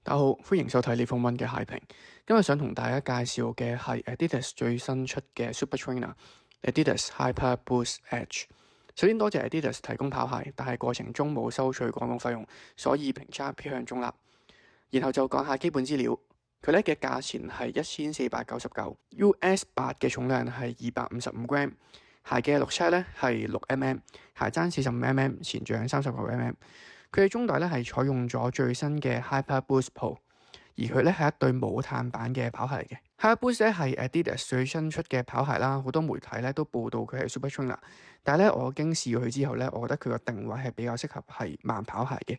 大家好，歡迎收睇李鳳文嘅鞋評。今日想同大家介紹嘅係 Adidas 最新出嘅 Super Trainer Adidas Hyper Boost Edge。首先多謝 Adidas 提供跑鞋，但係過程中冇收取廣告費用，所以評價偏向中立。然後就講下基本資料，佢咧嘅價錢係1499，US8 嘅重量係255g，鞋嘅六尺咧係6mm，鞋踭45mm，前掌39mm。佢嘅中底咧係採用咗最新嘅 Hyper Boost Pro， 而佢咧係一對冇碳板嘅跑鞋嚟嘅。Hyper Boost 咧係 Adidas 最新出嘅跑鞋啦，好多媒體咧都報道佢係 Super Trainer， 但係咧我經試過佢之後咧，我覺得佢個定位係比較適合係慢跑鞋嘅。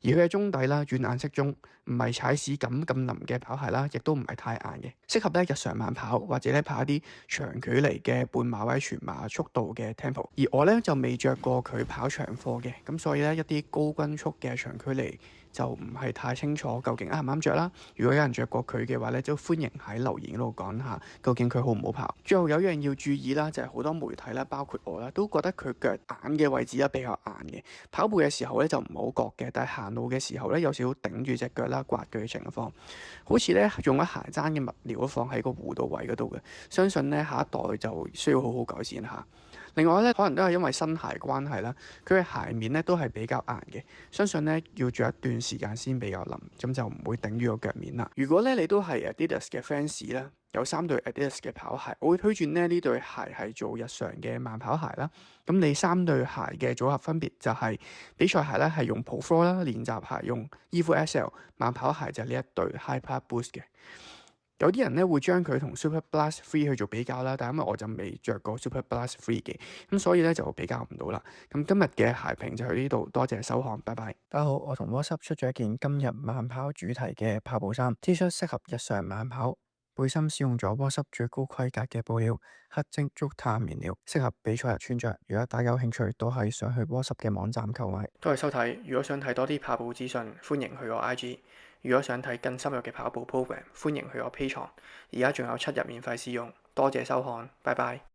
而佢嘅中底啦，軟硬適中，唔係踩屎感咁腍嘅跑鞋啦，亦都唔係太硬嘅，適合咧日常慢跑或者咧跑一啲長距離嘅半馬或者全馬速度嘅 tempo。而我咧就未着過佢跑長課嘅，咁所以咧一啲高均速嘅長距離就唔係太清楚究竟啱唔啱着啦。如果有人着過佢嘅話咧，都歡迎喺留言嗰度講下究竟佢好唔好跑。最後有一樣要注意啦，就係好多媒體啦，包括我啦，都覺得佢腳眼嘅位置咧比較硬嘅，跑步嘅時候咧就唔好覺嘅，但係行路嘅時候咧有少少頂住隻腳啦，刮佢嘅情況，好似咧用咗鞋踭嘅物料放喺個弧度位嗰度嘅，相信咧下一代就需要好好改善下。另外咧，可能都係因為新鞋關係啦，佢嘅鞋面咧都係比較硬嘅，相信咧要着一段時間先比較腍，咁就唔會頂住個腳面啦。如果咧你都係 Adidas 嘅 fans 咧，有3對 Adidas 嘅跑鞋，我會推薦呢對鞋係做日常嘅慢跑鞋啦。咁你3對鞋嘅組合分別就係比賽鞋咧係用 Pro 4啦，練習鞋用 Evo SL， 慢跑鞋就係呢一對 Hyper Boost 嘅。有啲人咧會將佢同 Super Blast 3去做比較啦，但係因為我就未着過 Super Blast 3嘅，咁所以咧就比較唔到啦。咁今日嘅鞋評就去呢度，多謝收看，拜拜。大家好，我同 WhatsApp 出咗一件今日慢跑主題嘅跑步衫 T 恤，適合日常慢跑。背心使用咗 WhatsApp 最高規格嘅布料，黑晶竹炭面料，適合比賽日穿着。如果大家有興趣，都係上去 WhatsApp 嘅網站購買。多謝收睇，如果想睇多啲跑步資訊，歡迎去我 IG。如果想睇更深入嘅跑步 program，歡迎去我 Patreon。而家仲有7日免費試用，多謝收看，拜拜。